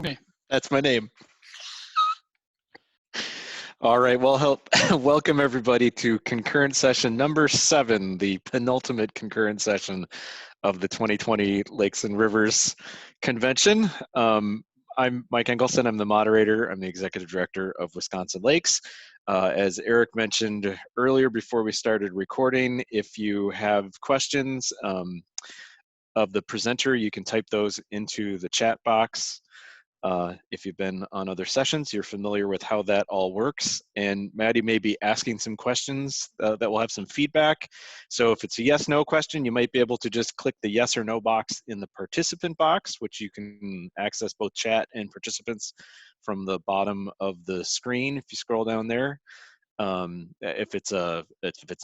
Okay, that's my name. All right, well, welcome everybody to concurrent session number 7, the penultimate concurrent session of the 2020 Lakes and Rivers Convention. I'm Mike Engelson, I'm the moderator, I'm the executive director of Wisconsin Lakes. As Eric mentioned earlier before we started recording, if you have questions of the presenter, you can type those into the chat box. If you've been on other sessions, you're familiar with how that all works. And Madi may be asking some questions that will have some feedback. So if it's a yes/no question, you might be able to just click the yes or no box in the participant box, which you can access both chat and participants from the bottom of the screen if you scroll down there. If it's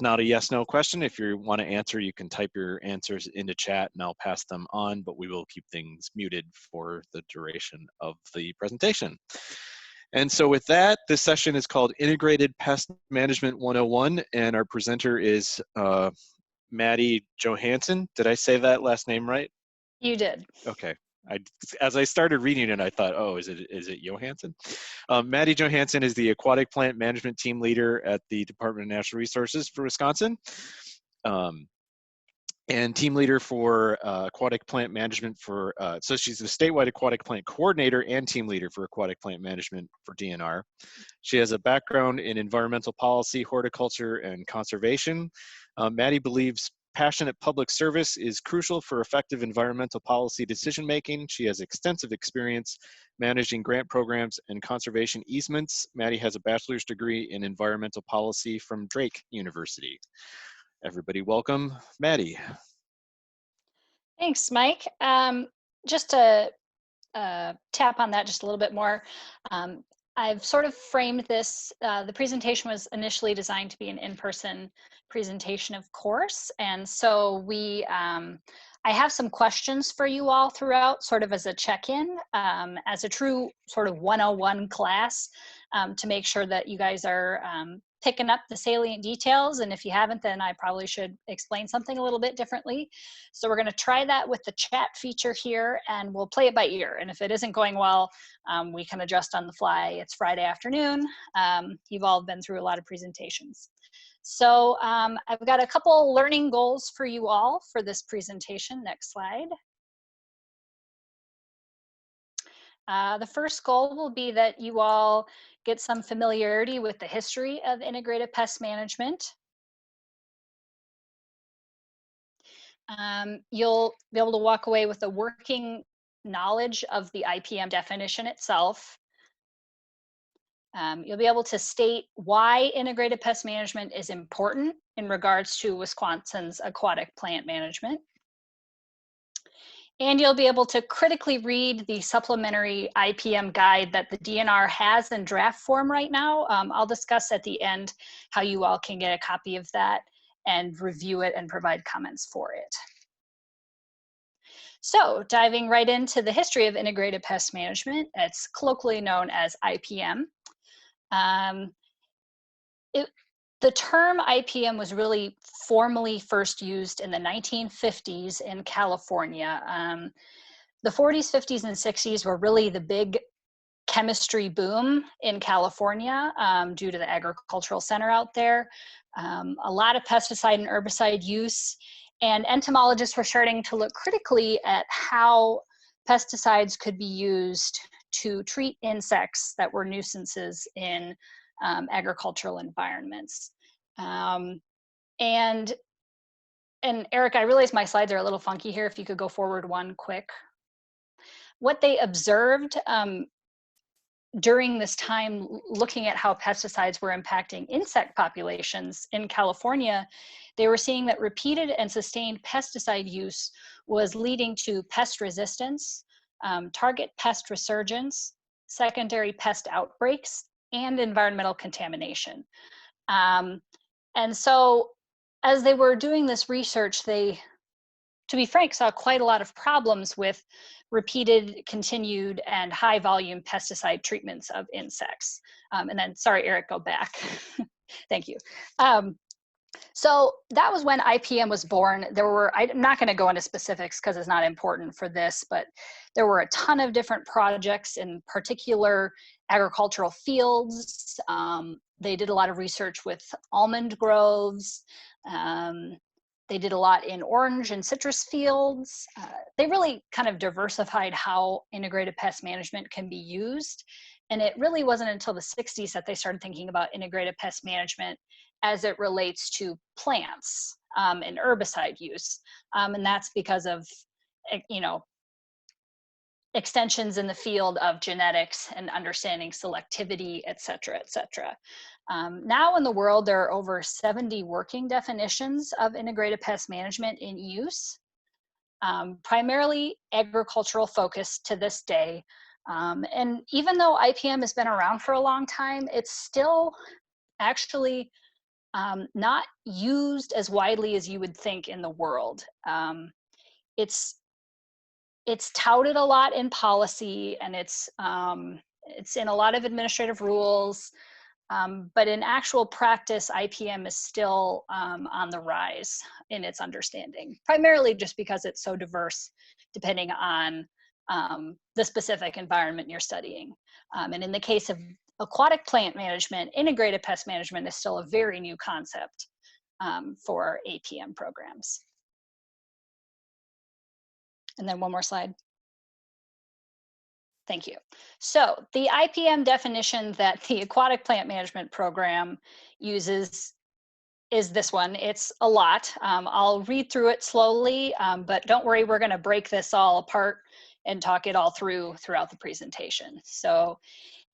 not a yes/no question, if you want to answer, you can type your answers into chat and I'll pass them on, but we will keep things muted for the duration of the presentation. And so with that, this session is called Integrated Pest Management 101, and our presenter is Madi Johansen. Did I say that last name right? You did. Okay. As I started reading it, I thought, oh, is it Johansen? Madi Johansen is the Aquatic Plant Management Team Leader at the Department of Natural Resources for Wisconsin, and Team Leader for Aquatic Plant Management for, so she's the Statewide Aquatic Plant Coordinator and Team Leader for Aquatic Plant Management for DNR. She has a background in environmental policy, horticulture, and conservation. Madi believes passionate public service is crucial for effective environmental policy decision-making. She has extensive experience managing grant programs and conservation easements. Madi has a bachelor's degree in environmental policy from Drake University. Everybody welcome Madi. Thanks, Mike. Just to tap on that just a little bit more, I've sort of framed this, the presentation was initially designed to be an in-person presentation, of course, and so I have some questions for you all throughout, sort of as a check-in, as a true sort of 101 class, to make sure that you guys are picking up the salient details, and if you haven't, then I probably should explain something a little bit differently. So we're gonna try that with the chat feature here, and we'll play it by ear, and if it isn't going well, we can adjust on the fly. It's Friday afternoon. You've all been through a lot of presentations. So I've got a couple learning goals for you all for this presentation. Next slide. The first goal will be that you all get some familiarity with the history of integrated pest management. You'll be able to walk away with a working knowledge of the IPM definition itself. You'll be able to state why integrated pest management is important in regards to Wisconsin's aquatic plant management. And you'll be able to critically read the supplementary IPM guide that the DNR has in draft form right now. I'll discuss at the end how you all can get a copy of that and review it and provide comments for it. So diving right into the history of integrated pest management, it's colloquially known as IPM. The term IPM was really formally first used in the 1950s in California. The 40s, 50s, and 60s were really the big chemistry boom in California due to the agricultural center out there. A lot of pesticide and herbicide use, and entomologists were starting to look critically at how pesticides could be used to treat insects that were nuisances in agricultural environments. And Eric, I realize my slides are a little funky here. If you could go forward one quick. What they observed during this time, looking at how pesticides were impacting insect populations in California, they were seeing that repeated and sustained pesticide use was leading to pest resistance, target pest resurgence, secondary pest outbreaks, and environmental contamination. And so as they were doing this research, they, to be frank, saw quite a lot of problems with repeated, continued, and high volume pesticide treatments of insects. And then, sorry, Eric, go back. Thank you. So that was when IPM was born. There were, I'm not going to go into specifics because it's not important for this, but There were a ton of different projects in particular agricultural fields. They did a lot of research with almond groves. They did a lot in orange and citrus fields. They really kind of diversified how integrated pest management can be used. And it really wasn't until the 60s that they started thinking about integrated pest management as it relates to plants and herbicide use. And that's because of, extensions in the field of genetics and understanding selectivity, et cetera, et cetera. Now in the world, there are over 70 working definitions of integrated pest management in use, primarily agricultural focused to this day. And even though IPM has been around for a long time, it's still actually not used as widely as you would think in the world. It's touted a lot in policy, and it's in a lot of administrative rules, but in actual practice, IPM is still on the rise in its understanding, primarily just because it's so diverse depending on the specific environment you're studying. And in the case of aquatic plant management, integrated pest management is still a very new concept for APM programs. And then one more slide. Thank you. So the IPM definition that the aquatic plant management program uses is this one. It's a lot. I'll read through it slowly, but don't worry, we're going to break this all apart and talk it all throughout the presentation. So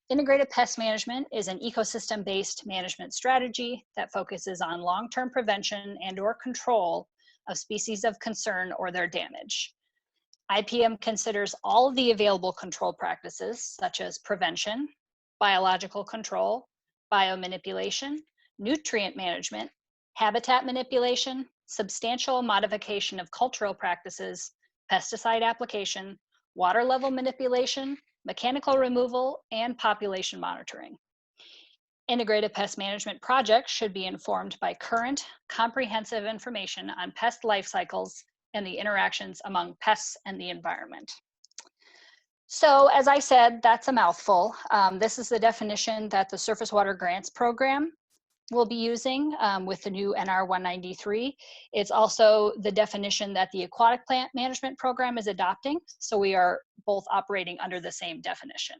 integrated pest management is an ecosystem-based management strategy that focuses on long-term prevention and/or control of species of concern or their damage. IPM considers all of the available control practices, such as prevention, biological control, biomanipulation, nutrient management, habitat manipulation, substantial modification of cultural practices, pesticide application, water level manipulation, mechanical removal, and population monitoring. Integrated pest management projects should be informed by current, comprehensive information on pest life cycles and the interactions among pests and the environment. So as I said, that's a mouthful. This is the definition that the Surface Water Grants Program will be using with the new NR 193. It's also the definition that the Aquatic Plant Management Program is adopting. So we are both operating under the same definition.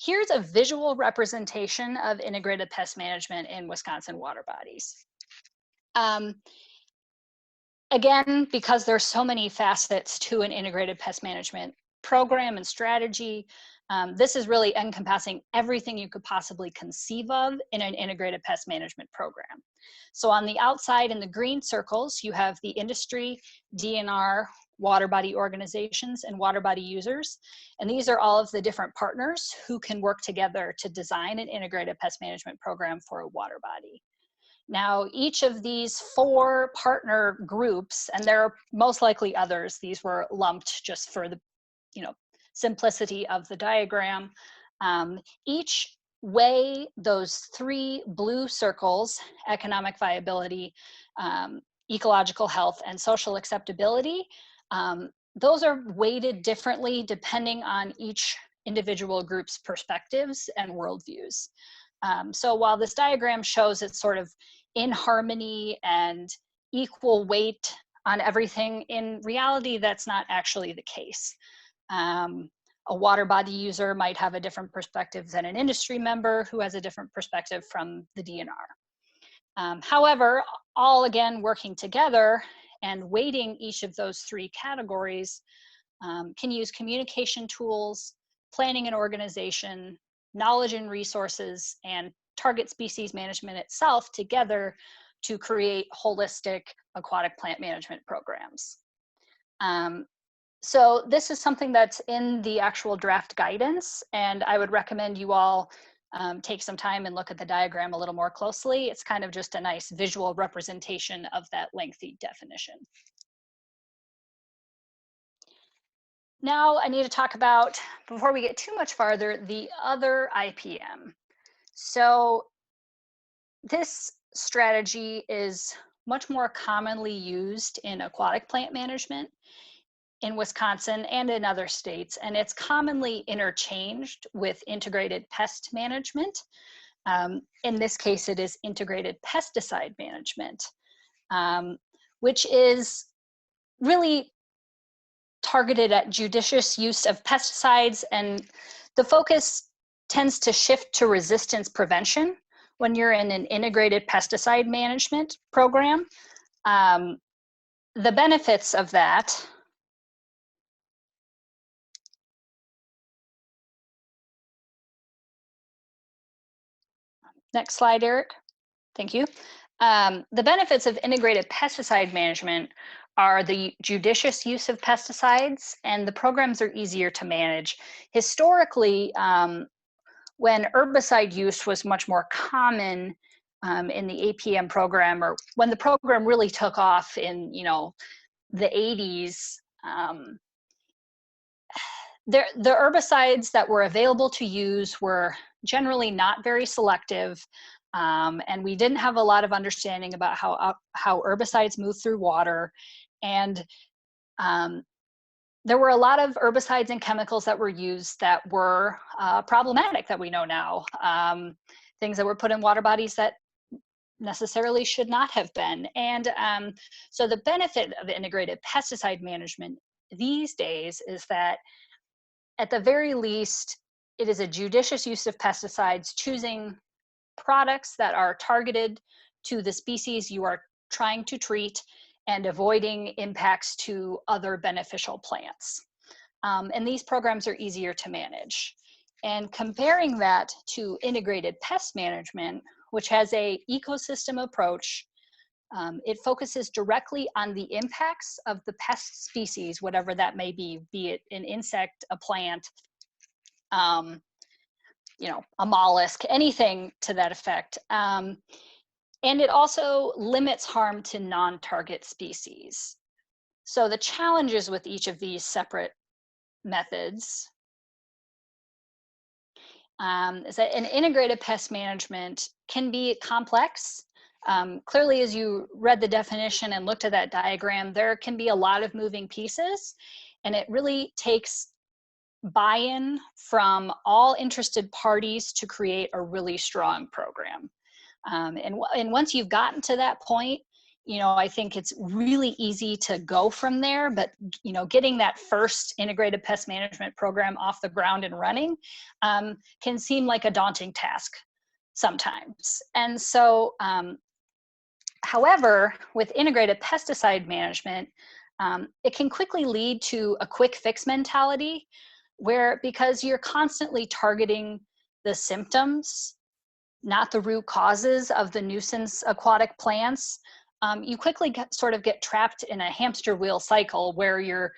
Here's a visual representation of integrated pest management in Wisconsin water bodies. Again, because there's so many facets to an integrated pest management program and strategy, this is really encompassing everything you could possibly conceive of in an integrated pest management program. So on the outside in the green circles, you have the industry, DNR, water body organizations, and water body users. And these are all of the different partners who can work together to design an integrated pest management program for a water body. Now, each of these 4 partner groups, and there are most likely others, these were lumped just for the simplicity of the diagram, each weigh those 3 blue circles, economic viability, ecological health, and social acceptability. Those are weighted differently depending on each individual group's perspectives and worldviews. So while this diagram shows it's sort of in harmony and equal weight on everything, in reality, that's not actually the case. A water body user might have a different perspective than an industry member who has a different perspective from the DNR. However, all again working together and weighting each of those 3 categories can use communication tools, planning and organization, knowledge and resources, and target species management itself together to create holistic aquatic plant management programs. So this is something that's in the actual draft guidance, and I would recommend you all take some time and look at the diagram a little more closely. It's kind of just a nice visual representation of that lengthy definition. Now I need to talk about, before we get too much farther, the other IPM. So this strategy is much more commonly used in aquatic plant management. in Wisconsin and in other states, and it's commonly interchanged with integrated pest management. In this case, it is integrated pesticide management, which is really targeted at judicious use of pesticides, and the focus tends to shift to resistance prevention when you're in an integrated pesticide management program. The benefits of that, next slide, Eric. Thank you. The benefits of integrated pesticide management are the judicious use of pesticides, and the programs are easier to manage. Historically, when herbicide use was much more common in the APM program, or when the program really took off in the 80s, the herbicides that were available to use were generally not very selective, and we didn't have a lot of understanding about how herbicides move through water, and there were a lot of herbicides and chemicals that were used that were problematic that we know now. Things that were put in water bodies that necessarily should not have been. And so the benefit of integrated pesticide management these days is that at the very least, it is a judicious use of pesticides, choosing products that are targeted to the species you are trying to treat and avoiding impacts to other beneficial plants. And these programs are easier to manage. And comparing that to integrated pest management, which has an ecosystem approach, it focuses directly on the impacts of the pest species, whatever that may be it an insect, a plant, a mollusk, anything to that effect. And it also limits harm to non-target species. So the challenges with each of these separate methods is that an integrated pest management can be complex. Clearly, as you read the definition and looked at that diagram, there can be a lot of moving pieces, and it really takes buy-in from all interested parties to create a really strong program. And once you've gotten to that point, I think it's really easy to go from there, but, getting that first integrated pest management program off the ground and running can seem like a daunting task sometimes. And so, however, with integrated pesticide management, it can quickly lead to a quick fix mentality where, because you're constantly targeting the symptoms, not the root causes of the nuisance aquatic plants, you quickly sort of get trapped in a hamster wheel cycle where you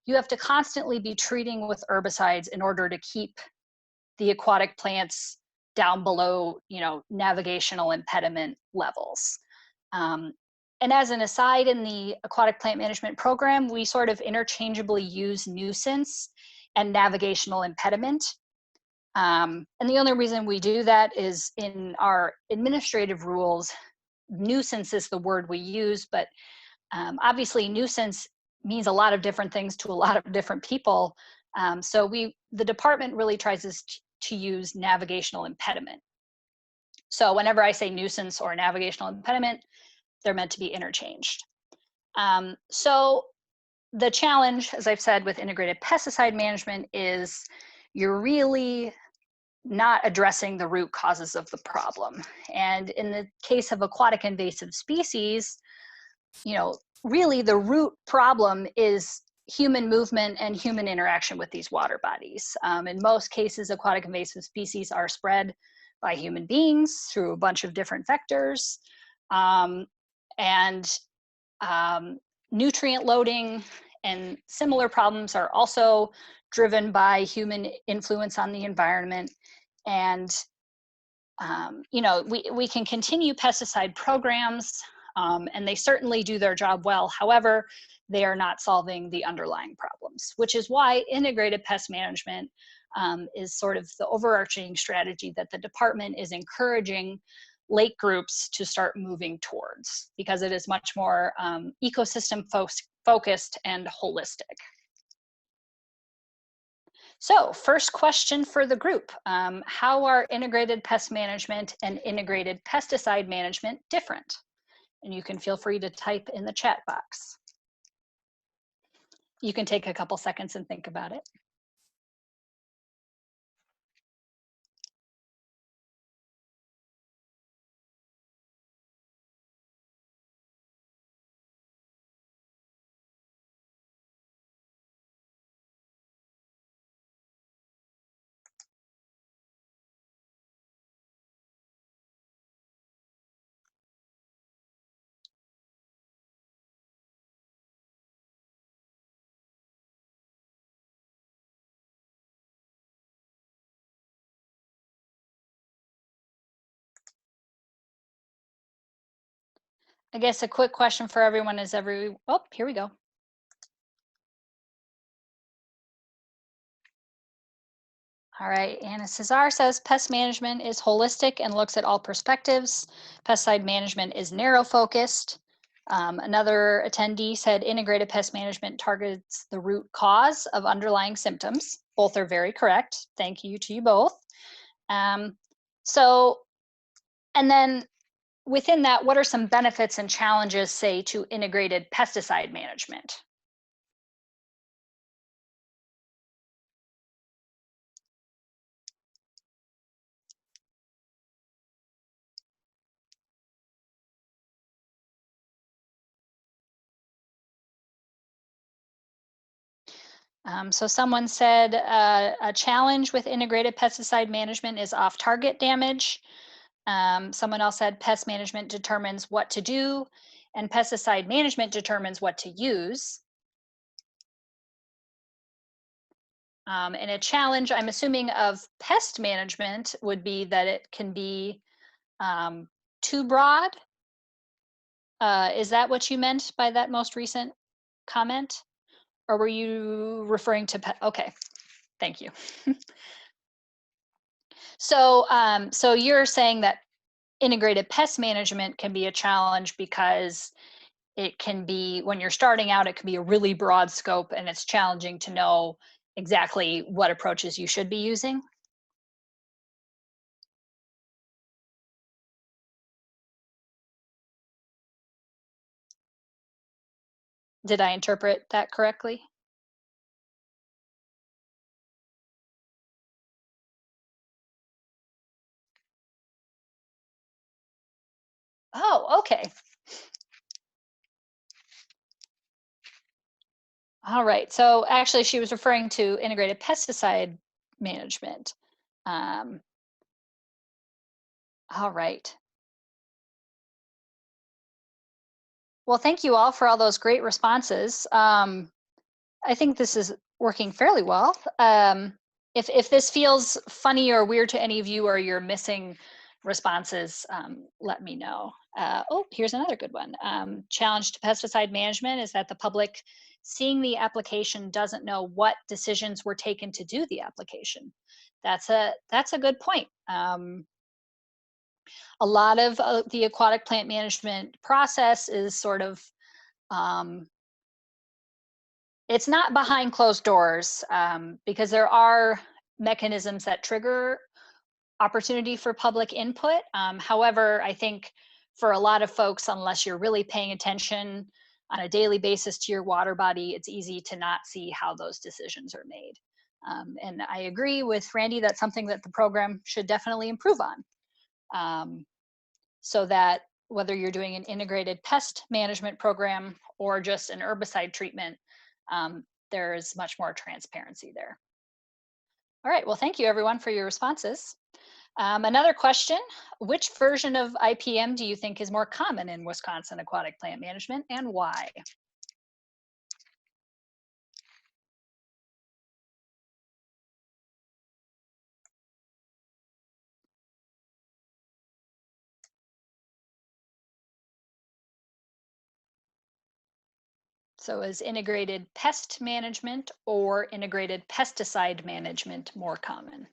have to constantly be treating with herbicides in order to keep the aquatic plants down below, navigational impediment levels. And as an aside, in the aquatic plant management program, we sort of interchangeably use nuisance and navigational impediment. And the only reason we do that is in our administrative rules, nuisance is the word we use, but obviously nuisance means a lot of different things to a lot of different people. So the department really tries to use navigational impediment. So whenever I say nuisance or navigational impediment, they're meant to be interchanged. So the challenge, as I've said, with integrated pesticide management is you're really not addressing the root causes of the problem. And in the case of aquatic invasive species, really the root problem is human movement and human interaction with these water bodies. In most cases, aquatic invasive species are spread by human beings through a bunch of different vectors. And nutrient loading and similar problems are also driven by human influence on the environment. And, we can continue pesticide programs, and they certainly do their job well. However, they are not solving the underlying problems, which is why integrated pest management is sort of the overarching strategy that the department is encouraging lake groups to start moving towards, because it is much more ecosystem focused and holistic. So first question for the group, how are integrated pest management and integrated pesticide management different? And you can feel free to type in the chat box. You can take a couple seconds and think about it. I guess a quick question for everyone is oh, here we go. All right, Anna Cesar says pest management is holistic and looks at all perspectives. Pesticide management is narrow focused. Another attendee said integrated pest management targets the root cause of underlying symptoms. Both are very correct. Thank you to you both. So, and then within that, what are some benefits and challenges, say, to integrated pesticide management? So someone said a challenge with integrated pesticide management is off-target damage. Someone else said pest management determines what to do and pesticide management determines what to use. And a challenge, I'm assuming, of pest management would be that it can be too broad. Is that what you meant by that most recent comment? Or were you referring to okay, thank you. So, so you're saying that integrated pest management can be a challenge because it can be, when you're starting out, it can be a really broad scope and it's challenging to know exactly what approaches you should be using. Did I interpret that correctly? Oh, okay. All right. So actually, she was referring to integrated pesticide management. All right. Well, thank you all for all those great responses. I think this is working fairly well. If this feels funny or weird to any of you or you're missing responses, let me know. Oh, here's another good one. Challenge to pesticide management is that the public seeing the application doesn't know what decisions were taken to do the application. That's a good point. A lot of the aquatic plant management process is sort of it's not behind closed doors because there are mechanisms that trigger opportunity for public input. However, I think for a lot of folks, unless you're really paying attention on a daily basis to your water body, it's easy to not see how those decisions are made. And I agree with Randy, that's something that the program should definitely improve on. So that whether you're doing an integrated pest management program or just an herbicide treatment, there's much more transparency there. All right, well, thank you everyone for your responses. Another question, which version of IPM do you think is more common in Wisconsin aquatic plant management and why? So is integrated pest management or integrated pesticide management more common?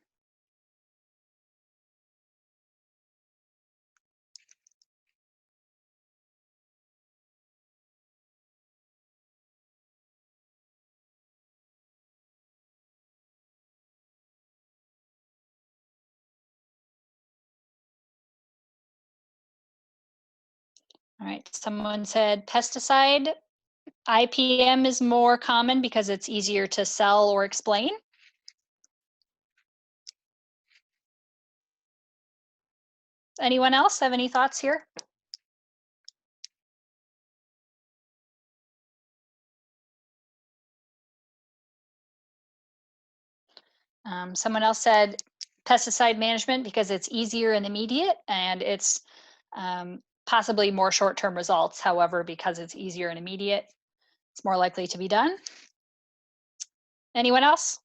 All right, someone said pesticide IPM is more common because it's easier to sell or explain. Anyone else have any thoughts here? Someone else said pesticide management because it's easier and immediate, and it's possibly more short-term results. However, because it's easier and immediate, it's more likely to be done. Anyone else?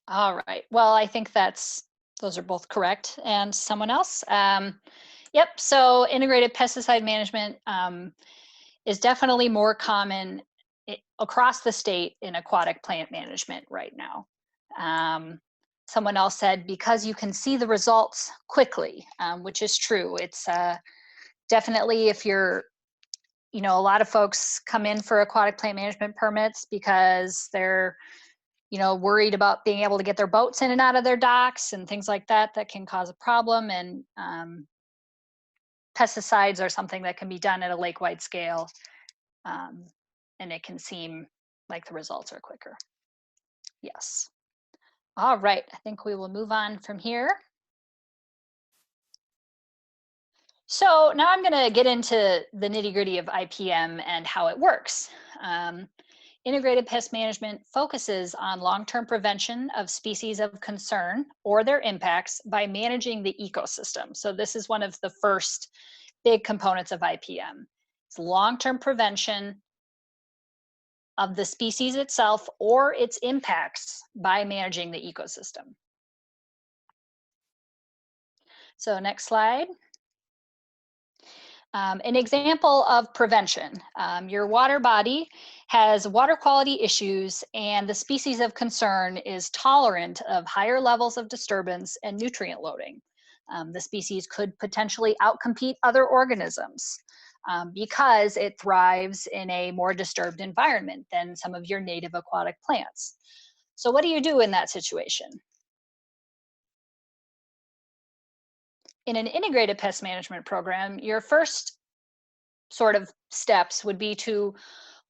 All right. Well, I think those are both correct. And someone else? Yep. So integrated pesticide management is definitely more common across the state in aquatic plant management right now. Someone else said because you can see the results quickly, which is true. It's definitely if you're, a lot of folks come in for aquatic plant management permits because they're worried about being able to get their boats in and out of their docks and things like that can cause a problem. And pesticides are something that can be done at a lake-wide scale, and it can seem like the results are quicker. Yes. All right, I think we will move on from here. So now I'm going to get into the nitty-gritty of IPM and how it works. Integrated pest management focuses on long-term prevention of species of concern or their impacts by managing the ecosystem. So this is one of the first big components of IPM. It's long-term prevention of the species itself or its impacts by managing the ecosystem. So next slide. An example of prevention. Your water body has water quality issues and the species of concern is tolerant of higher levels of disturbance and nutrient loading. The species could potentially outcompete other organisms because it thrives in a more disturbed environment than some of your native aquatic plants. So what do you do in that situation? In an integrated pest management program, your first sort of steps would be to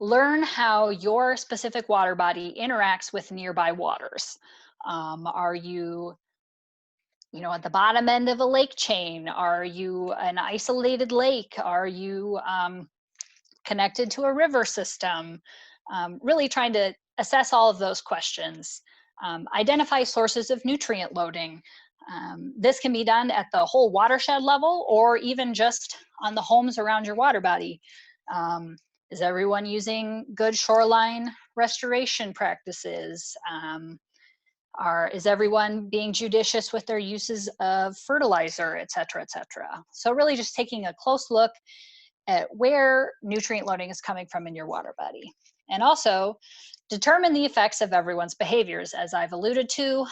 learn how your specific water body interacts with nearby waters. Are you, at the bottom end of a lake chain? Are you an isolated lake? Are you connected to a river system? Really trying to assess all of those questions. Identify sources of nutrient loading. This can be done at the whole watershed level or even just on the homes around your water body. Is everyone using good shoreline restoration practices? Is everyone being judicious with their uses of fertilizer, et cetera, et cetera? So really just taking a close look at where nutrient loading is coming from in your water body. And also determine the effects of everyone's behaviors, as I've alluded to.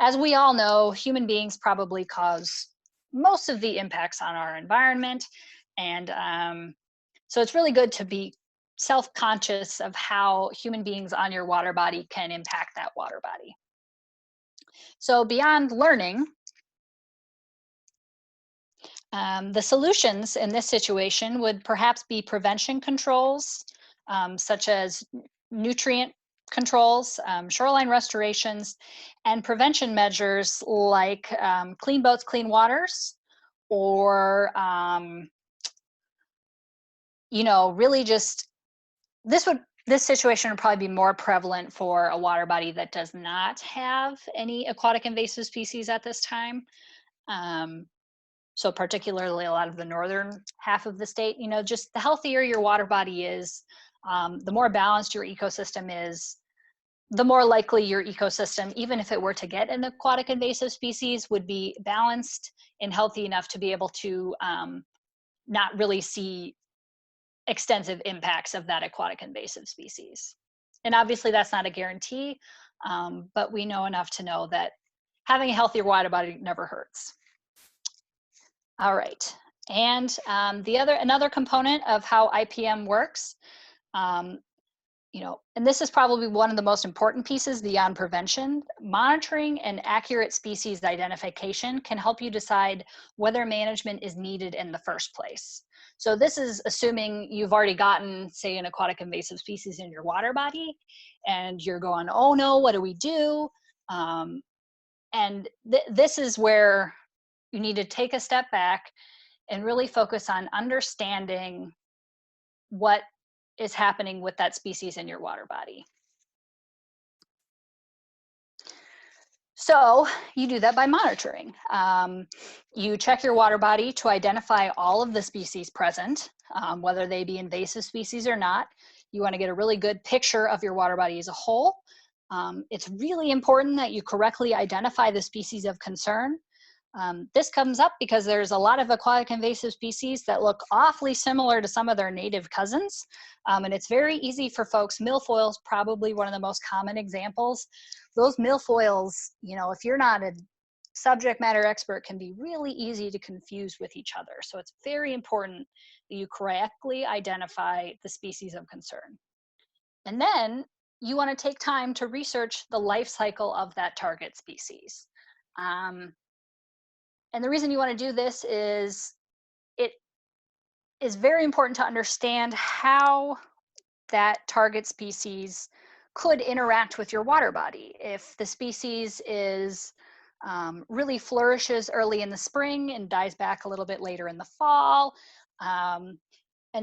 As we all know, human beings probably cause most of the impacts on our environment. And so it's really good to be self-conscious of how human beings on your water body can impact that water body. So beyond learning, the solutions in this situation would perhaps be prevention controls, such as nutrient controls, shoreline restorations, and prevention measures like clean boats, clean waters, or really just this situation would probably be more prevalent for a water body that does not have any aquatic invasive species at this time. So particularly a lot of the northern half of the state, just the healthier your water body is, the more balanced your ecosystem is, the more likely your ecosystem, even if it were to get an aquatic invasive species, would be balanced and healthy enough to be able to not really see extensive impacts of that aquatic invasive species. And obviously that's not a guarantee, but we know enough to know that having a healthier water body never hurts. All right, and another component of how IPM works You know, and this is probably one of the most important pieces beyond prevention. Monitoring and accurate species identification can help you decide whether management is needed in the first place. So this is assuming you've already gotten, say, an aquatic invasive species in your water body, and you're going, oh no, what do we do? And this is where you need to take a step back and really focus on understanding what is happening with that species in your water body. So you do that by monitoring. You check your water body to identify all of the species present, whether they be invasive species or not. You want to get a really good picture of your water body as a whole. It's really important that you correctly identify the species of concern. This comes up because there's a lot of aquatic invasive species that look awfully similar to some of their native cousins. And it's very easy for folks, milfoils probably one of the most common examples. Those milfoils, you know, if you're not a subject matter expert, can be really easy to confuse with each other. So it's very important that you correctly identify the species of concern. And then you want to take time to research the life cycle of that target species. And the reason you want to do this is it is very important to understand how that target species could interact with your water body. If the species is really flourishes early in the spring and dies back a little bit later in the fall, and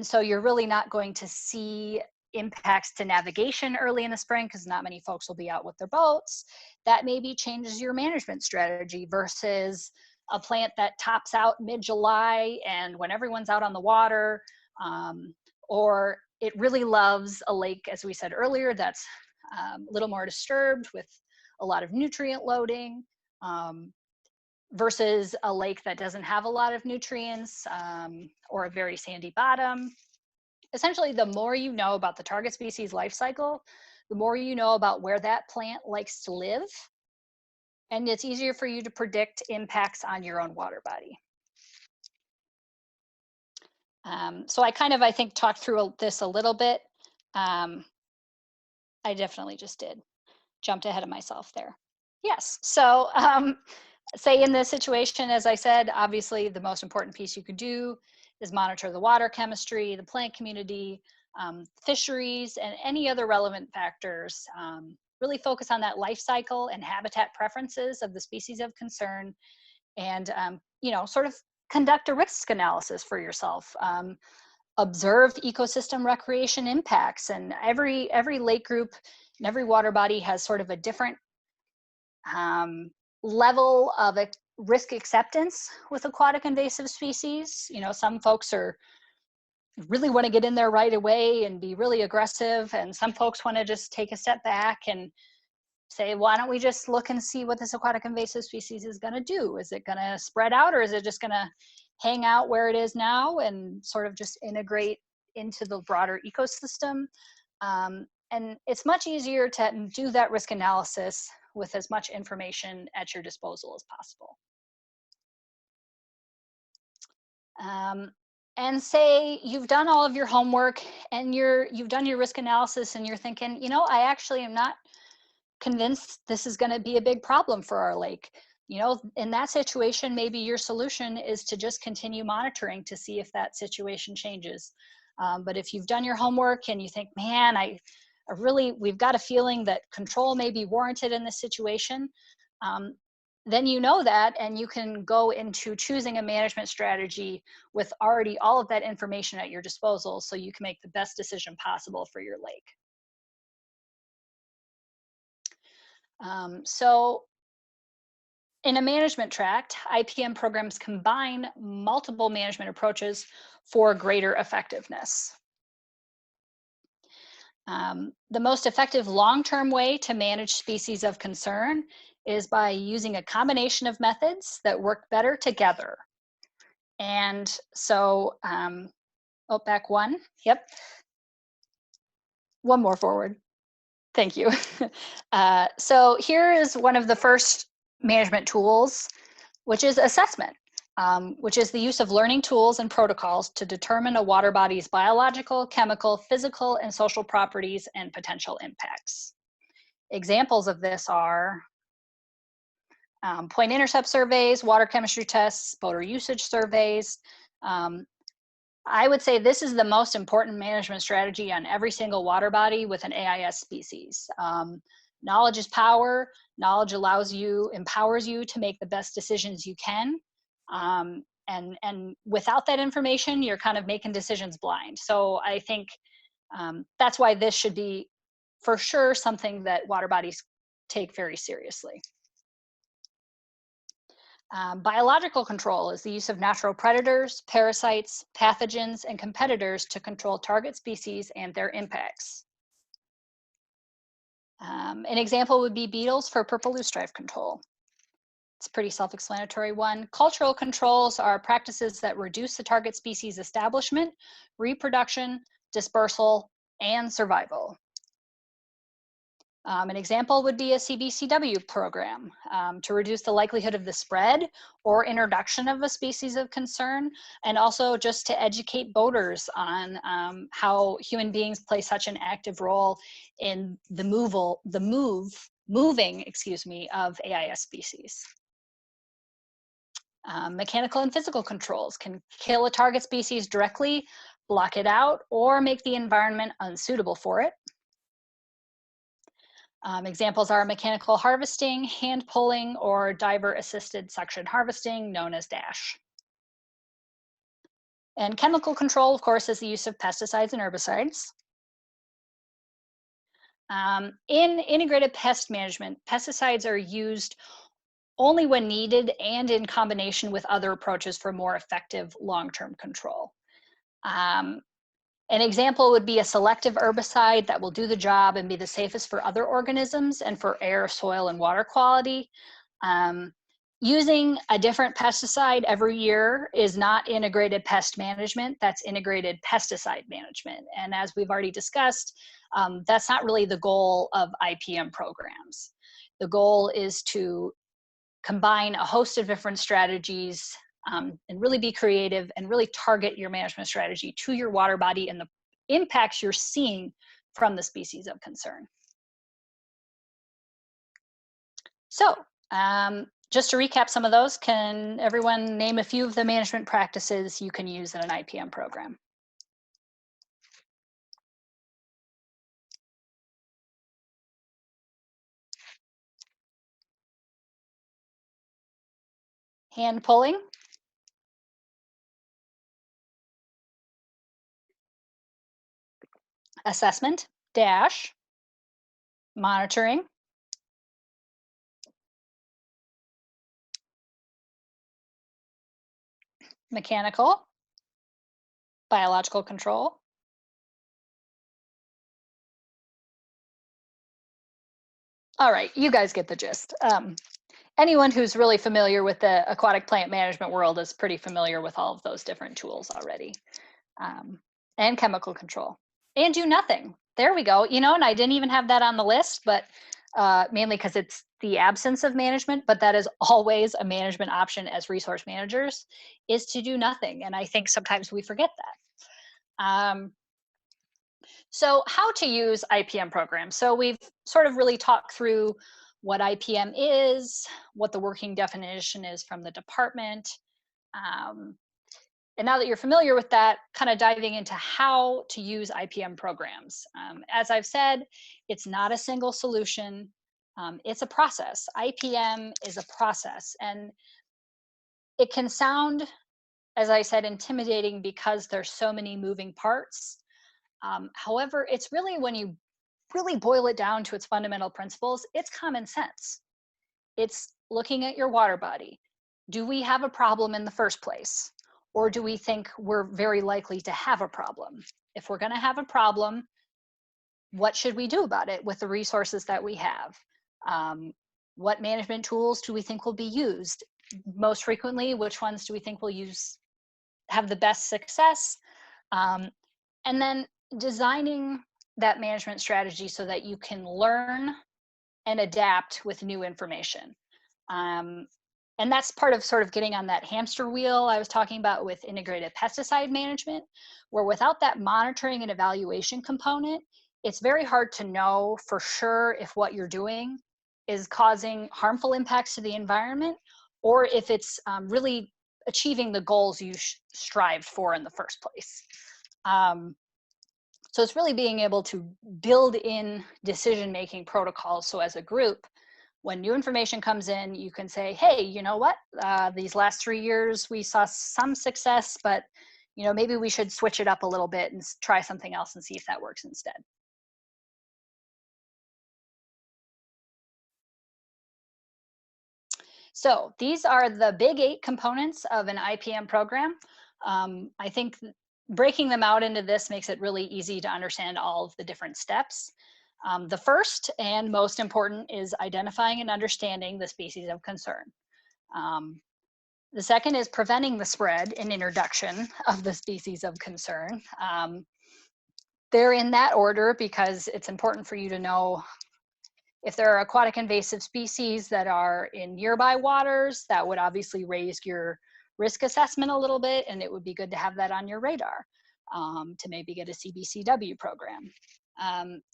so you're really not going to see impacts to navigation early in the spring because not many folks will be out with their boats, that maybe changes your management strategy versus a plant that tops out mid-July and when everyone's out on the water, or it really loves a lake, as we said earlier, that's a little more disturbed with a lot of nutrient loading, versus a lake that doesn't have a lot of nutrients, or a very sandy bottom. Essentially, the more you know about the target species life cycle, the more you know about where that plant likes to live, and it's easier for you to predict impacts on your own water body. So I think, talked through this a little bit. I definitely just did. Jumped ahead of myself there. Yes, so say in this situation, as I said, obviously the most important piece you could do is monitor the water chemistry, the plant community, fisheries, and any other relevant factors. Really focus on that life cycle and habitat preferences of the species of concern, and you know, sort of conduct a risk analysis for yourself. Observe ecosystem recreation impacts, and every lake group and every water body has sort of a different level of risk acceptance with aquatic invasive species. You know, some folks really want to get in there right away and be really aggressive, and some folks want to just take a step back and say, why don't we just look and see what this aquatic invasive species is going to do? Is it going to spread out, or is it just going to hang out where it is now and sort of just integrate into the broader ecosystem? And it's much easier to do that risk analysis with as much information at your disposal as possible. And say you've done all of your homework and you've done your risk analysis and you're thinking, you know, I actually am not convinced this is going to be a big problem for our lake. You know, in that situation, maybe your solution is to just continue monitoring to see if that situation changes. But if you've done your homework and you think, man, we've got a feeling that control may be warranted in this situation, then you know that, and you can go into choosing a management strategy with already all of that information at your disposal, so you can make the best decision possible for your lake. So in a management tract, IPM programs combine multiple management approaches for greater effectiveness. The most effective long-term way to manage species of concern is by using a combination of methods that work better together. And so, back one, yep. One more forward. Thank you. So here is one of the first management tools, which is assessment. which is the use of learning tools and protocols to determine a water body's biological, chemical, physical, and social properties and potential impacts. Examples of this are point intercept surveys, water chemistry tests, boater usage surveys. I would say this is the most important management strategy on every single water body with an AIS species. Knowledge is power. Knowledge empowers you to make the best decisions you can. And without that information, you're kind of making decisions blind. So I think that's why this should be, for sure, something that water bodies take very seriously. Biological control is the use of natural predators, parasites, pathogens, and competitors to control target species and their impacts. An example would be beetles for purple loosestrife control. It's a pretty self-explanatory one. Cultural controls are practices that reduce the target species establishment, reproduction, dispersal, and survival. An example would be a CBCW program to reduce the likelihood of the spread or introduction of a species of concern, and also just to educate boaters on how human beings play such an active role in the moving of AIS species. Mechanical and physical controls can kill a target species directly, block it out, or make the environment unsuitable for it. Examples are mechanical harvesting, hand pulling, or diver-assisted suction harvesting, known as DASH. And chemical control, of course, is the use of pesticides and herbicides. In integrated pest management, pesticides are used only when needed and in combination with other approaches for more effective long-term control. An example would be a selective herbicide that will do the job and be the safest for other organisms and for air, soil, and water quality. Using a different pesticide every year is not integrated pest management, that's integrated pesticide management. And as we've already discussed, that's not really the goal of IPM programs. The goal is to combine a host of different strategies and really be creative and really target your management strategy to your water body and the impacts you're seeing from the species of concern. So just to recap some of those, can everyone name a few of the management practices you can use in an IPM program? Hand pulling. Assessment, DASH. Monitoring. Mechanical. Biological control. All right, you guys get the gist. Anyone who's really familiar with the aquatic plant management world is pretty familiar with all of those different tools already. And chemical control. And do nothing. There we go. You know, and I didn't even have that on the list, but mainly because it's the absence of management, but that is always a management option as resource managers, is to do nothing. And I think sometimes we forget that. So how to use IPM programs. So we've sort of really talked through what IPM is, what the working definition is from the department. And now that you're familiar with that, kind of diving into how to use IPM programs. As I've said, it's not a single solution. It's a process. IPM is a process. And it can sound, as I said, intimidating because there's so many moving parts. However, it's really, when you really boil it down to its fundamental principles, it's common sense. It's looking at your water body. Do we have a problem in the first place? Or do we think we're very likely to have a problem? If we're going to have a problem, what should we do about it with the resources that we have? What management tools do we think will be used most frequently? Which ones do we think will have the best success? And then designing that management strategy so that you can learn and adapt with new information. And that's part of sort of getting on that hamster wheel I was talking about with integrated pesticide management, where without that monitoring and evaluation component, it's very hard to know for sure if what you're doing is causing harmful impacts to the environment or if it's really achieving the goals you strived for in the first place. So it's really being able to build in decision-making protocols. So as a group, when new information comes in, you can say, hey, you know what? These last 3 years, we saw some success, but maybe we should switch it up a little bit and try something else and see if that works instead. So these are the big 8 components of an IPM program. I think breaking them out into this makes it really easy to understand all of the different steps. The first and most important is identifying and understanding the species of concern. The second is preventing the spread and introduction of the species of concern. They're in that order because it's important for you to know if there are aquatic invasive species that are in nearby waters, that would obviously raise your risk assessment a little bit, and it would be good to have that on your radar to maybe get a CBCW program.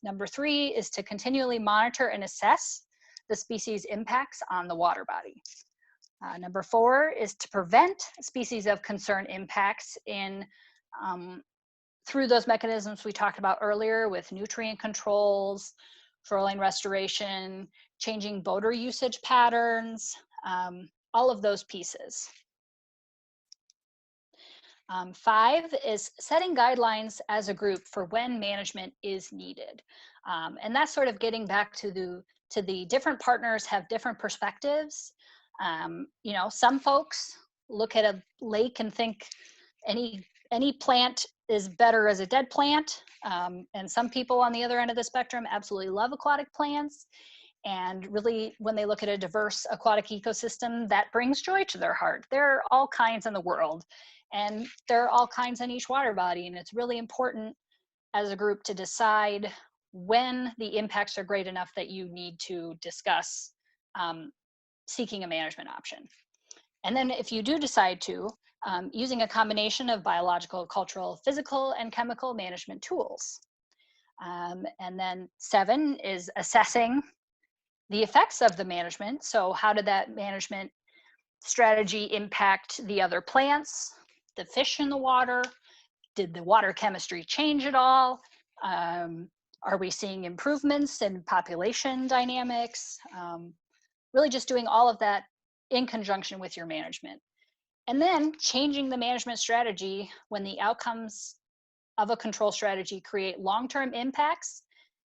Number 3 is to continually monitor and assess the species impacts on the water body. Number 4 is to prevent species of concern impacts through those mechanisms we talked about earlier with nutrient controls, shoreline restoration, changing boater usage patterns, all of those pieces. 5 is setting guidelines as a group for when management is needed. And that's sort of getting back to the different partners have different perspectives. Some folks look at a lake and think any plant is better as a dead plant. And some people on the other end of the spectrum absolutely love aquatic plants. And really, when they look at a diverse aquatic ecosystem, that brings joy to their heart. There are all kinds in the world, and there are all kinds in each water body. And it's really important as a group to decide when the impacts are great enough that you need to discuss seeking a management option. And then if you do decide to, using a combination of biological, cultural, physical, and chemical management tools. And then 7 is assessing the effects of the management. So how did that management strategy impact the other plants, the fish in the water? Did the water chemistry change at all? Are we seeing improvements in population dynamics? Really just doing all of that in conjunction with your management. And then changing the management strategy when the outcomes of a control strategy create long-term impacts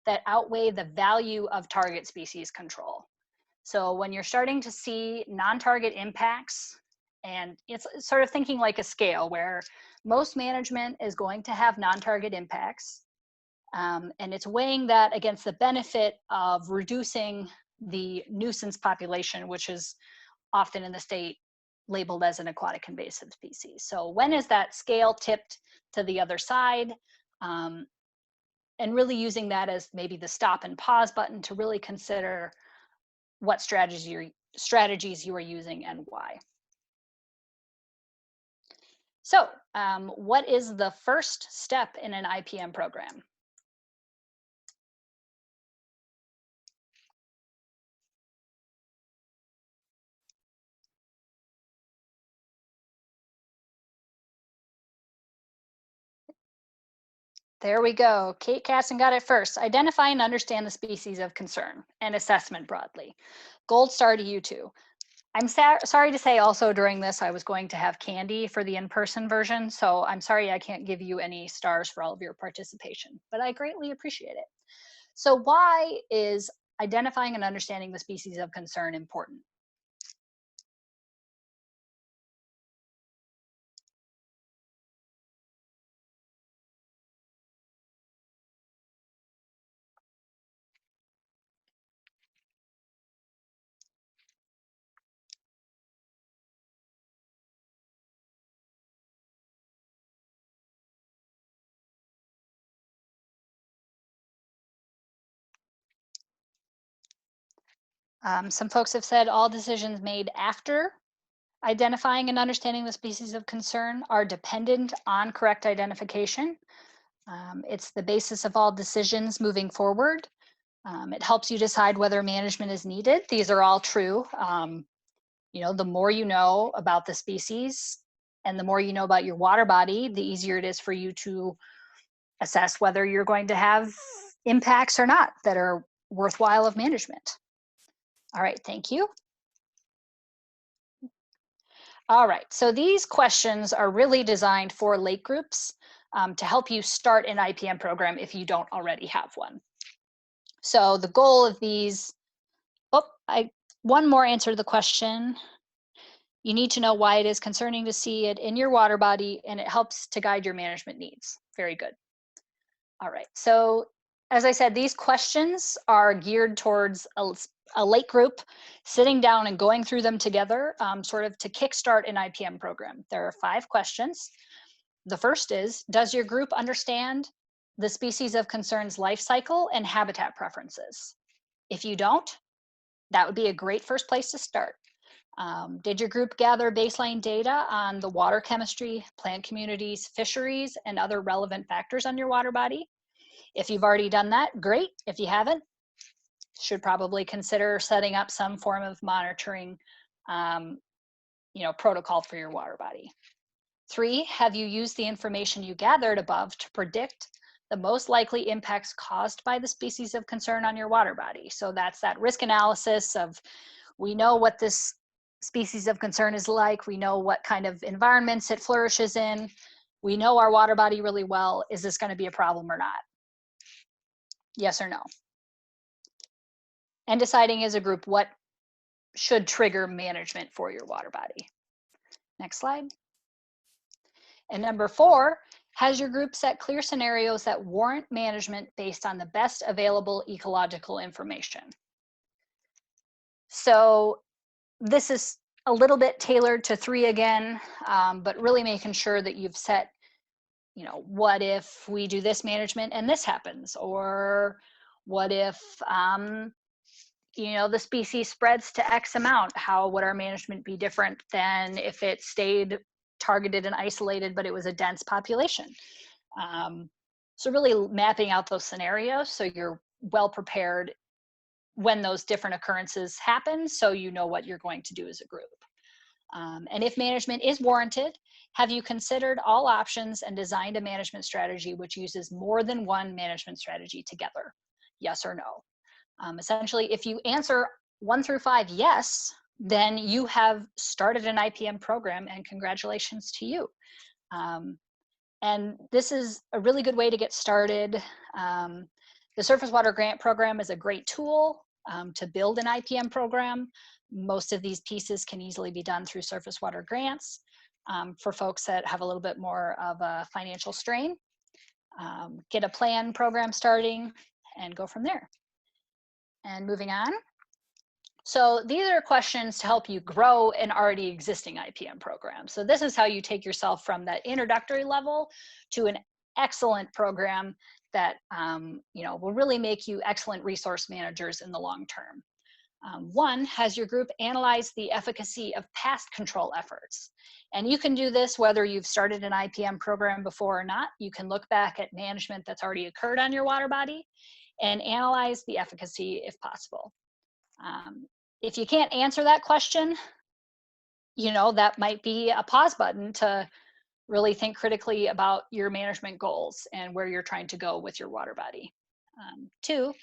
that outweigh the value of target species control. So when you're starting to see non-target impacts, and it's sort of thinking like a scale where most management is going to have non-target impacts, and it's weighing that against the benefit of reducing the nuisance population, which is often in the state labeled as an aquatic invasive species. So when is that scale tipped to the other side? And really using that as maybe the stop and pause button to really consider what strategies you are using and why. So what is the first step in an IPM program? There we go. Kate Casson got it first. Identify and understand the species of concern and assessment broadly. Gold star to you too. I'm sorry to say also during this, I was going to have candy for the in-person version. So I'm sorry I can't give you any stars for all of your participation, but I greatly appreciate it. So why is identifying and understanding the species of concern important? Some folks have said all decisions made after Identifying and understanding the species of concern are dependent on correct identification. It's the basis of all decisions moving forward. It helps you decide whether management is needed. These are all true. The more you know about the species and the more you know about your water body, the easier it is for you to assess whether you're going to have impacts or not that are worthwhile of management. All right, thank you. All right, so these questions are really designed for lake groups to help you start an IPM program if you don't already have one. So the goal of these, one more answer to the question. You need to know why it is concerning to see it in your water body, and it helps to guide your management needs. Very good. All right, so as I said, these questions are geared towards a lake group sitting down and going through them together, sort of to kickstart an IPM program. There are 5 questions. The first is, does your group understand the species of concern's life cycle and habitat preferences? If you don't, that would be a great first place to start. Did your group gather baseline data on the water chemistry, plant communities, fisheries, and other relevant factors on your water body? If you've already done that, great. If you haven't, should probably consider setting up some form of monitoring protocol for your water body. 3, have you used the information you gathered above to predict the most likely impacts caused by the species of concern on your water body? So that's that risk analysis of, we know what this species of concern is like, we know what kind of environments it flourishes in, we know our water body really well. Is this going to be a problem or not? Yes or no? And deciding as a group what should trigger management for your water body. Next slide. And number 4, has your group set clear scenarios that warrant management based on the best available ecological information? So this is a little bit tailored to 3 again, but really making sure that you've set, what if we do this management and this happens? Or what if, the species spreads to X amount? How would our management be different than if it stayed targeted and isolated, but it was a dense population? So really mapping out those scenarios so you're well prepared when those different occurrences happen, so you know what you're going to do as a group. And if management is warranted, have you considered all options and designed a management strategy which uses more than one management strategy together? Yes or no? Essentially, if you answer 1 through 5 yes, then you have started an IPM program, and congratulations to you. And this is a really good way to get started. The Surface Water Grant Program is a great tool to build an IPM program. Most of these pieces can easily be done through surface water grants for folks that have a little bit more of a financial strain. Get a plan program starting and go from there. And moving on. So these are questions to help you grow an already existing IPM program. So this is how you take yourself from that introductory level to an excellent program that will really make you excellent resource managers in the long term. 1, has your group analyzed the efficacy of past control efforts? And you can do this whether you've started an IPM program before or not. You can look back at management that's already occurred on your water body and analyze the efficacy if possible. If you can't answer that question, that might be a pause button to really think critically about your management goals and where you're trying to go with your water body. 2,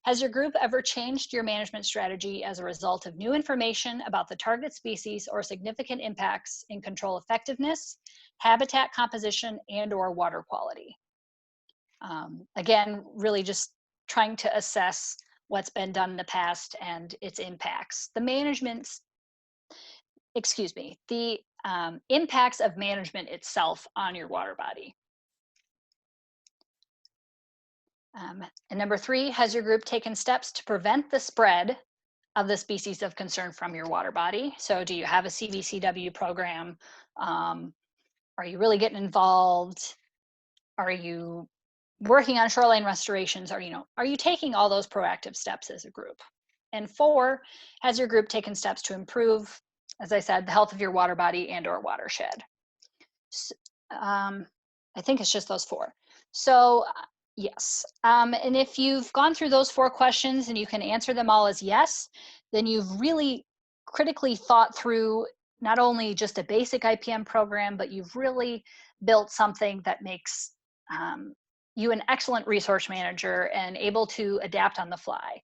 has your group ever changed your management strategy as a result of new information about the target species or significant impacts in control effectiveness, habitat composition, and/or water quality? Again, really just trying to assess what's been done in the past and its impacts. The impacts of management itself on your water body. And number 3, has your group taken steps to prevent the spread of the species of concern from your water body? So do you have a CBCW program? Are you really getting involved? Are you working on shoreline restorations? Are you taking all those proactive steps as a group? And 4, has your group taken steps to improve as I said, the health of your water body and or watershed. I think it's just those 4. So yes, and if you've gone through those 4 questions and you can answer them all as yes, then you've really critically thought through not only just a basic IPM program, but you've really built something that makes you an excellent resource manager and able to adapt on the fly.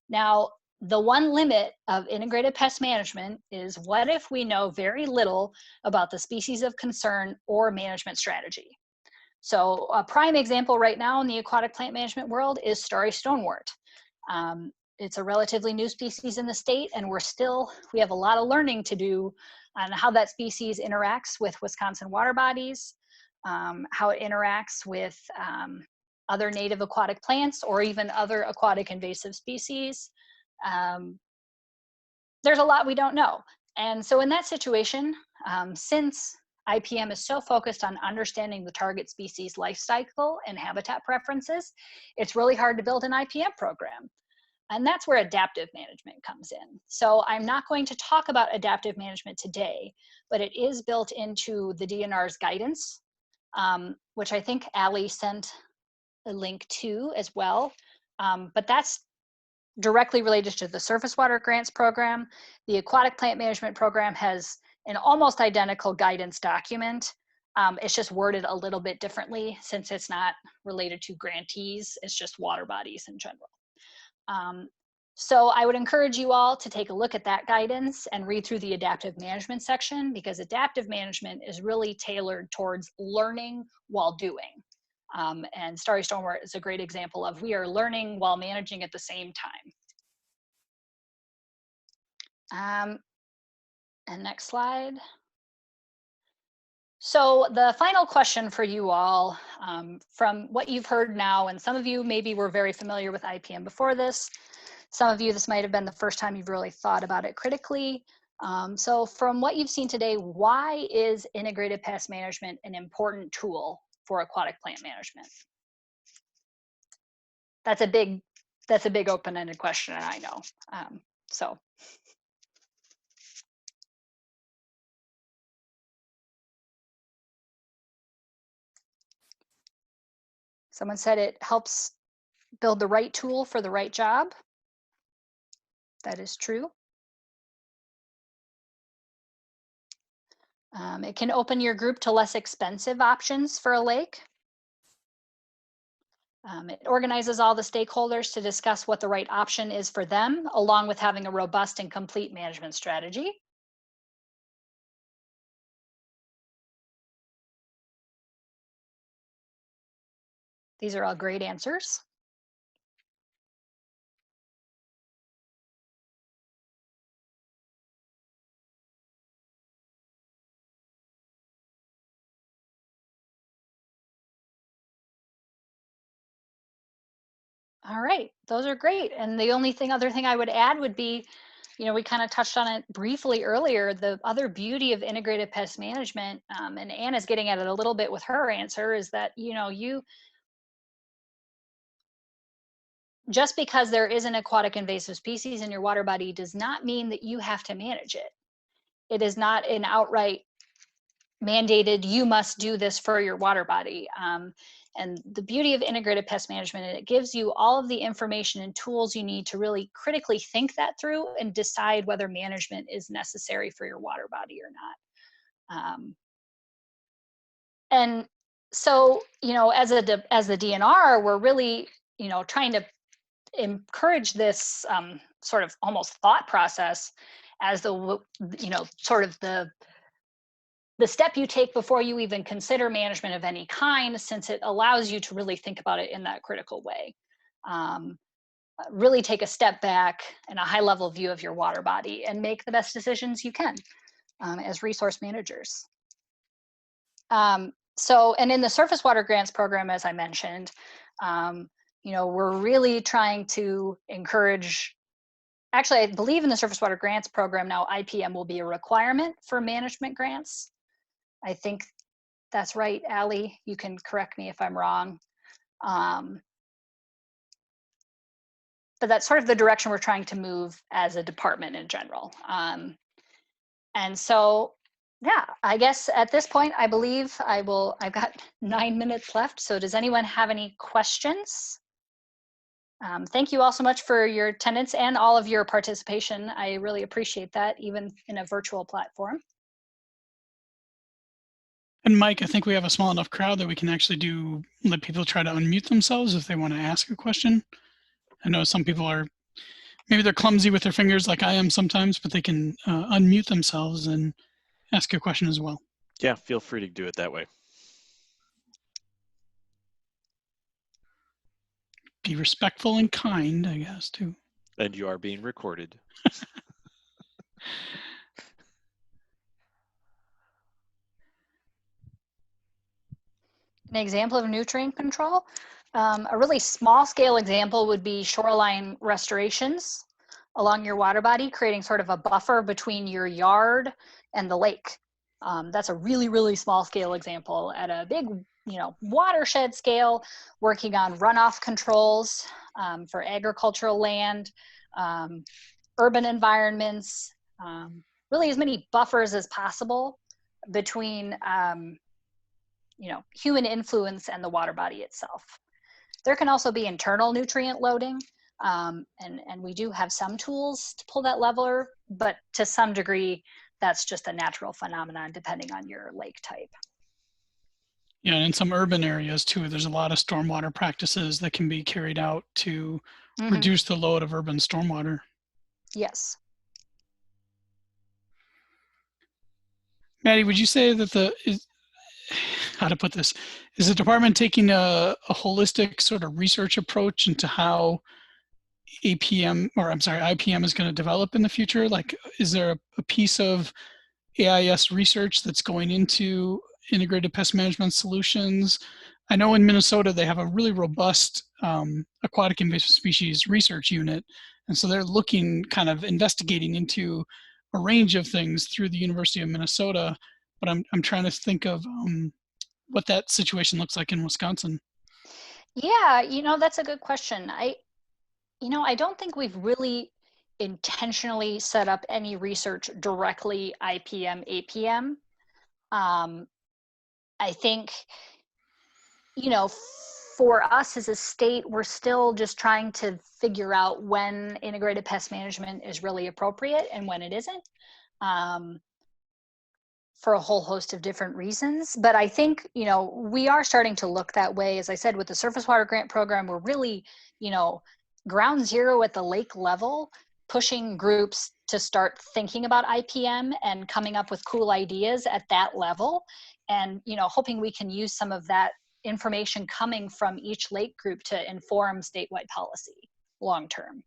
Now, the one limit of integrated pest management is, what if we know very little about the species of concern or management strategy? So a prime example right now in the aquatic plant management world is starry stonewort. It's a relatively new species in the state, and we have a lot of learning to do on how that species interacts with Wisconsin water bodies, how it interacts with other native aquatic plants or even other aquatic invasive species. There's a lot we don't know. And so in that situation, since IPM is so focused on understanding the target species life cycle and habitat preferences, it's really hard to build an IPM program. And that's where adaptive management comes in. So I'm not going to talk about adaptive management today, but it is built into the DNR's guidance, which I think Ali sent a link to as well. But that's directly related to the surface water grants program. The aquatic plant management program has an almost identical guidance document. It's just worded a little bit differently since it's not related to grantees, it's just water bodies in general. So I would encourage you all to take a look at that guidance and read through the adaptive management section, because adaptive management is really tailored towards learning while doing. And starry stonewort is a great example of, we are learning while managing at the same time. And next slide. So the final question for you all, from what you've heard now, and some of you maybe were very familiar with IPM before this, some of you, this might have been the first time you've really thought about it critically. So from what you've seen today, why is integrated pest management an important tool for aquatic plant management? That's a big open-ended question, and I know. So. Someone said it helps build the right tool for the right job. That is true. It can open your group to less expensive options for a lake. It organizes all the stakeholders to discuss what the right option is for them, along with having a robust and complete management strategy. These are all great answers. All right, those are great. And the only other thing I would add would be, we kind of touched on it briefly earlier, the other beauty of integrated pest management, and Anna's getting at it a little bit with her answer, is that, just because there is an aquatic invasive species in your water body does not mean that you have to manage it. It is not an outright mandated, you must do this for your water body. And the beauty of integrated pest management, it gives you all of the information and tools you need to really critically think that through and decide whether management is necessary for your water body or not. And so, as the DNR, we're really, trying to encourage this sort of almost thought process as sort of the step you take before you even consider management of any kind, since it allows you to really think about it in that critical way. Really take a step back and a high level view of your water body and make the best decisions you can as resource managers. So, and in the surface water grants program, as I mentioned, we're really trying to encourage, actually, I believe in the surface water grants program now, IPM will be a requirement for management grants. I think that's right, Ali. You can correct me if I'm wrong. But that's sort of the direction we're trying to move as a department in general. And so, yeah, I guess at this point, I believe I've got 9 minutes left. So does anyone have any questions? Thank you all so much for your attendance and all of your participation. I really appreciate that, even in a virtual platform. And Mike, I think we have a small enough crowd that we can actually let people try to unmute themselves if they want to ask a question. I know some people are, maybe they're clumsy with their fingers like I am sometimes, but they can unmute themselves and ask a question as well. Yeah, feel free to do it that way. Be respectful and kind, I guess, too. And you are being recorded. An example of nutrient control, a really small scale example would be shoreline restorations along your water body, creating sort of a buffer between your yard and the lake. That's a really, really small scale example. At a big, watershed scale, working on runoff controls for agricultural land, urban environments, really as many buffers as possible between human influence and the water body itself. There can also be internal nutrient loading, and we do have some tools to pull that lever, but to some degree, that's just a natural phenomenon depending on your lake type. Yeah, and in some urban areas too, there's a lot of stormwater practices that can be carried out to reduce the load of urban stormwater. Yes. Maddie, would you say that how to put this, is the department taking a holistic sort of research approach into how IPM is going to develop in the future? Like, is there a piece of AIS research that's going into integrated pest management solutions? I know in Minnesota, they have a really robust aquatic invasive species research unit. And so they're kind of investigating into a range of things through the University of Minnesota. But I'm trying to think of what that situation looks like in Wisconsin. Yeah, that's a good question. I don't think we've really intentionally set up any research directly IPM, APM. I think, for us as a state, we're still just trying to figure out when integrated pest management is really appropriate and when it isn't, for a whole host of different reasons. But I think, we are starting to look that way. As I said, with the surface water grant program, we're really, ground zero at the lake level, pushing groups to start thinking about IPM and coming up with cool ideas at that level. And, hoping we can use some of that information coming from each lake group to inform statewide policy long term.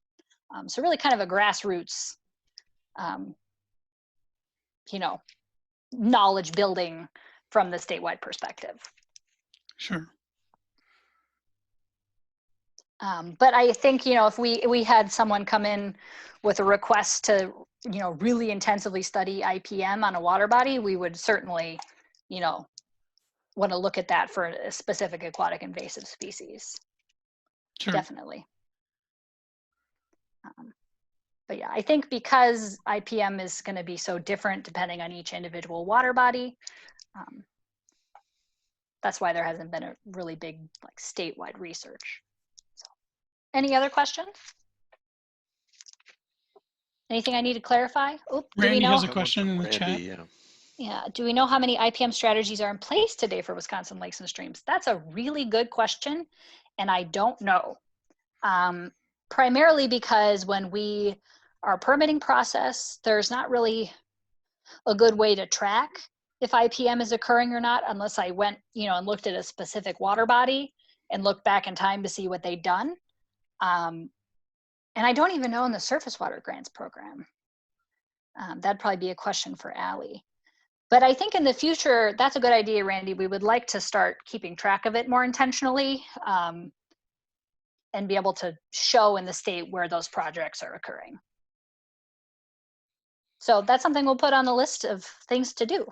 So really kind of a grassroots, knowledge building from the statewide perspective. Sure. But I think, if we had someone come in with a request to, really intensively study IPM on a water body, we would certainly, want to look at that for a specific aquatic invasive species. Sure. Definitely. But yeah, I think because IPM is going to be so different depending on each individual water body, that's why there hasn't been a really big statewide research. So, any other questions? Anything I need to clarify? Randy has a question in the chat. Yeah. Do we know how many IPM strategies are in place today for Wisconsin lakes and streams? That's a really good question, and I don't know. Primarily because when our permitting process, there's not really a good way to track if IPM is occurring or not, unless I went, and looked at a specific water body and looked back in time to see what they'd done. And I don't even know in the surface water grants program. That'd probably be a question for Allie. But I think in the future, that's a good idea, Randy. We would like to start keeping track of it more intentionally, and be able to show in the state where those projects are occurring. So that's something we'll put on the list of things to do.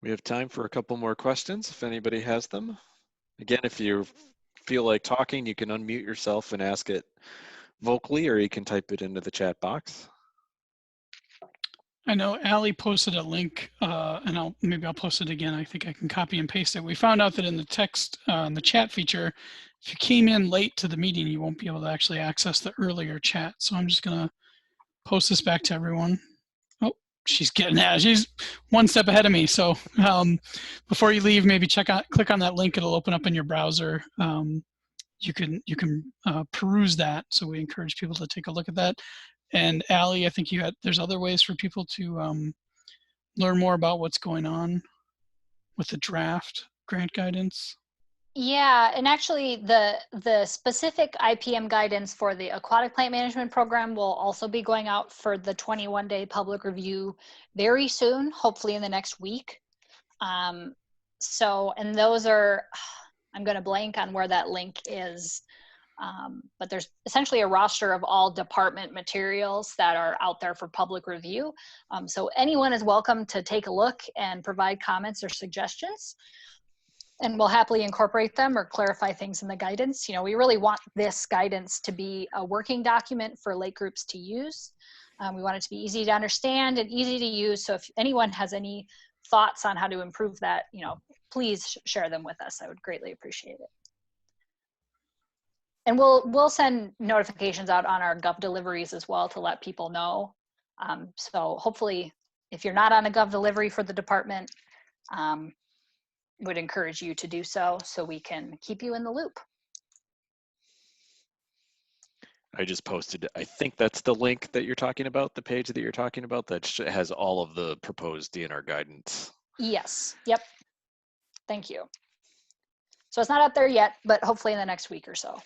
We have time for a couple more questions if anybody has them. Again, if you feel like talking, you can unmute yourself and ask it vocally, or you can type it into the chat box. I know Allie posted a link, and maybe I'll post it again. I think I can copy and paste it. We found out that in the text, in the chat feature, if you came in late to the meeting, you won't be able to actually access the earlier chat. So I'm just gonna post this back to everyone. Oh, she's getting that. She's one step ahead of me. So before you leave, maybe click on that link. It'll open up in your browser. You can peruse that. So we encourage people to take a look at that. And Allie, I think there's other ways for people to learn more about what's going on with the draft grant guidance. Yeah, and actually the specific IPM guidance for the aquatic plant management program will also be going out for the 21-day public review very soon, hopefully in the next week. And those are, I'm going to blank on where that link is. But there's essentially a roster of all department materials that are out there for public review. So anyone is welcome to take a look and provide comments or suggestions, and we'll happily incorporate them or clarify things in the guidance. You know, we really want this guidance to be a working document for lake groups to use. We want it to be easy to understand and easy to use. So if anyone has any thoughts on how to improve that, you know, please share them with us. I would greatly appreciate it. And we'll send notifications out on our Gov deliveries as well to let people know. So hopefully, if you're not on a Gov delivery for the department, would encourage you to do so we can keep you in the loop. I just posted, I think that's the link that you're talking about, the page that you're talking about, that has all of the proposed DNR guidance. Yes, yep. Thank you. So it's not up there yet, but hopefully in the next week or so.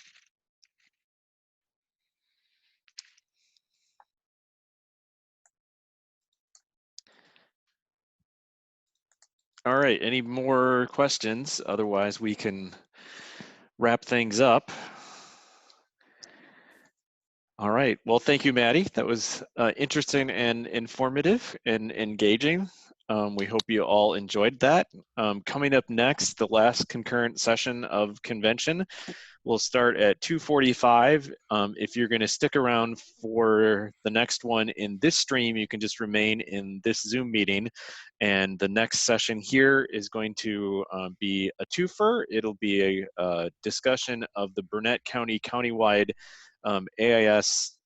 All right, any more questions? Otherwise, we can wrap things up. All right, well, thank you, Maddie. That was interesting and informative and engaging. We hope you all enjoyed that. Coming up next, the last concurrent session of convention will start at 2:45. If you're going to stick around for the next one in this stream, you can just remain in this Zoom meeting. And the next session here is going to be a twofer. It'll be a discussion of the Burnett County countywide AIS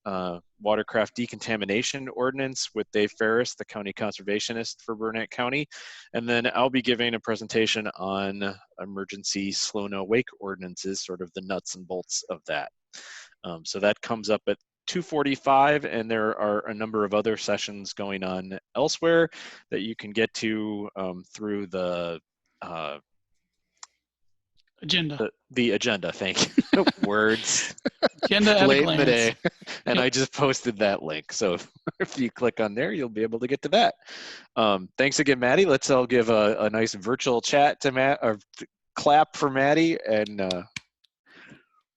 watercraft decontamination ordinance with Dave Ferris, the county conservationist for Burnett County. And then I'll be giving a presentation on emergency slow no wake ordinances, sort of the nuts and bolts of that. So that comes up at 2:45, and there are a number of other sessions going on elsewhere that you can get to through the agenda. The agenda, thank you. Words. Agenda at Late a in glance. the day, and Yep. I just posted that link. So if you click on there, you'll be able to get to that. Thanks again, Maddie. Let's all give a nice virtual chat to Matt, or clap for Maddie, and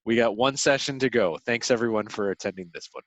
we got one session to go. Thanks everyone for attending this one.